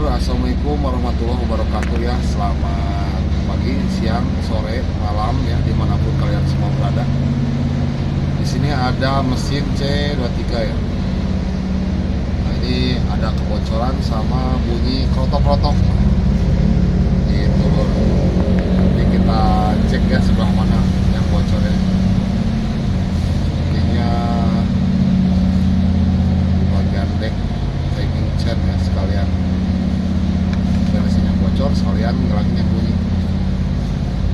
Assalamualaikum warahmatullahi wabarakatuh ya. Selamat pagi, siang, sore, malam ya, dimanapun kalian semua berada. Di sini ada mesin C23 ya. Nah, ini ada kebocoran sama bunyi krotok-krotok. Gitu loh. Jadi kita cek ya sebelah mana yang bocornya. Sepertinya di bagian deck timing chain ya, sekalian mesinnya bocor, sekalian ngilangin yang bunyi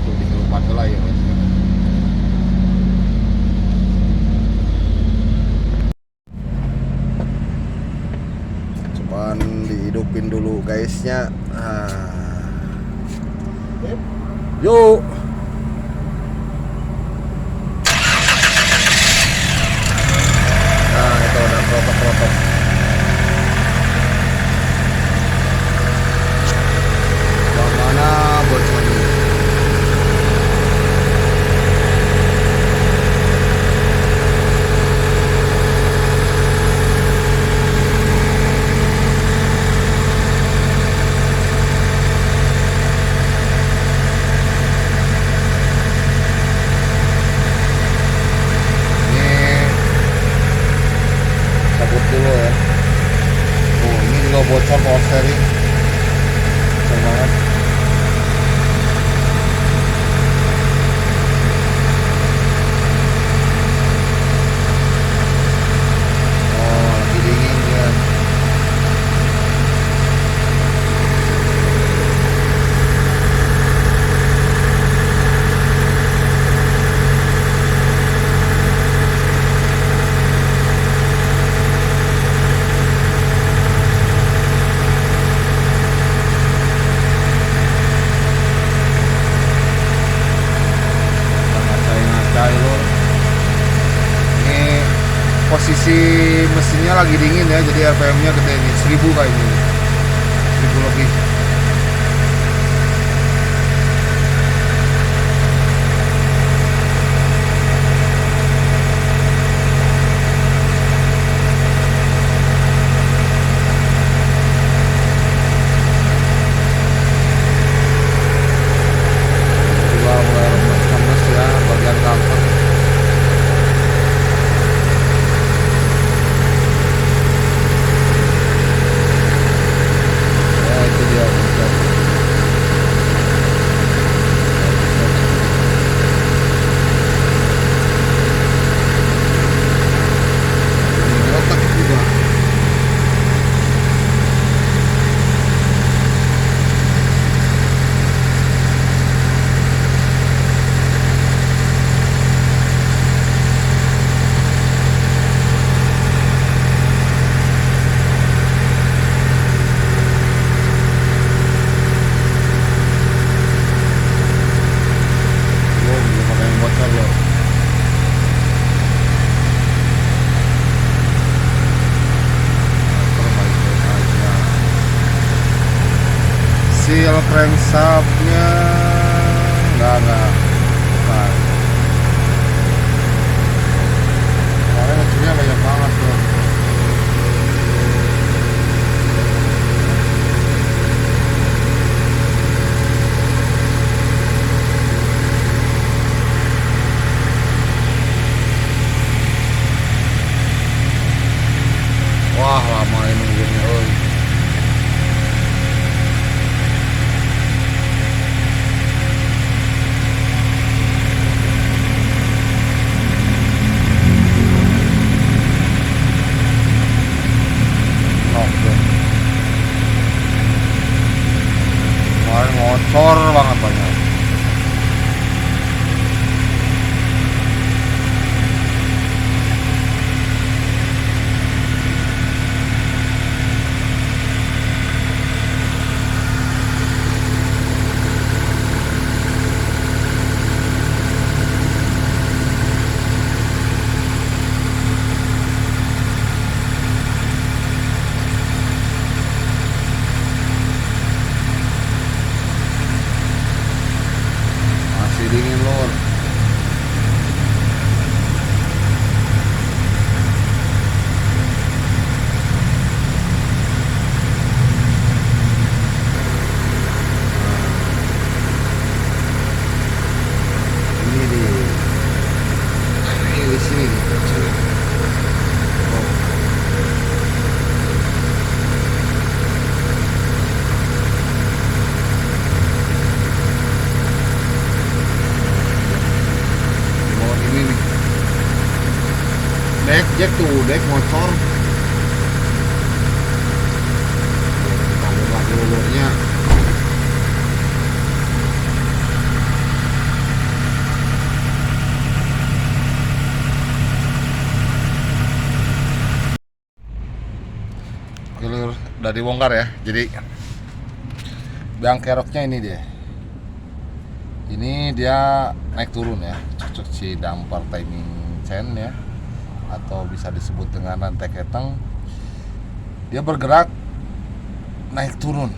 tuh dihirupan lah ya berarti. Cuman dihidupin dulu guysnya. Yuk. Nah itu ada krotok-krotok. Mana bocornya? Ini cabut dulu ya. Oh, ini juga bocor power steering. Bocor banget. Ini posisi mesinnya lagi dingin ya, jadi RPM-nya gede nih, 1000 kayaknya, 1000 lebih. Coba mulai remes ya bagian kamper. Seal crankshaftnya enggak bukan. Kemarin mesinnya banyak banget tuh. Wah lama ini nunggunya. Kemarin ngocor banget banyak. jack tuh dek motor. Kita lihat lagi lulurnya. Oke lur, udah dibongkar ya. Jadi biang keroknya ini dia. Ini dia naik turun ya, cocok si damper timing chain ya, atau bisa disebut dengan rantai keteng. Dia bergerak naik turun.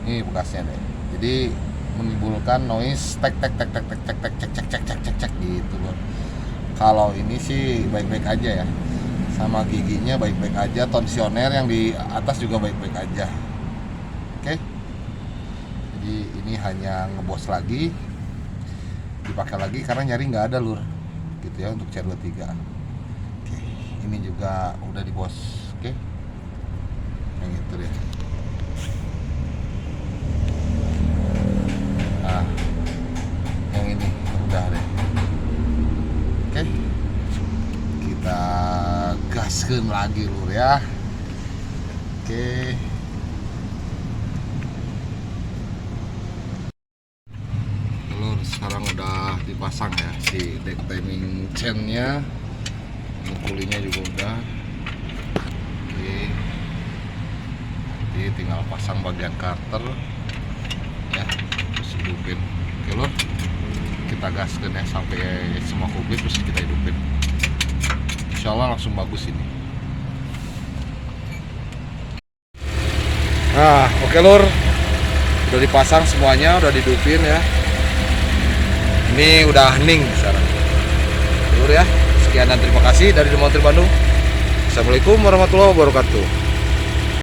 Ini bekasnya deh. Jadi menimbulkan noise tek tek tek tek tek tek tek cek cek cek cek cek cek gitu loh. Kalau ini sih baik-baik aja ya, sama giginya baik-baik aja, tensioner yang di atas juga baik-baik aja. Oke. Jadi ini hanya ngebos lagi, dipakai lagi karena nyari nggak ada lur, gitu ya untuk C23. Oke, ini juga udah dibos. Oke, yang itu deh. Nah, yang ini udah deh. Oke, kita gaskeun lagi lur ya. Oke. Lur, sekarang udah dipasang ya si deck timing chainnya, pulinya juga udah. Oke, jadi tinggal pasang bagian karter ya, terus hidupin. Oke lur, kita gaskan ya sampai semua kubis terus kita hidupin. Insya Allah langsung bagus ini. Nah, oke lur, udah dipasang semuanya, udah dihidupin ya. Ini udah hening sekarang. Lur ya, sekian dan terima kasih dari Demontir Bandung. Assalamualaikum warahmatullahi wabarakatuh.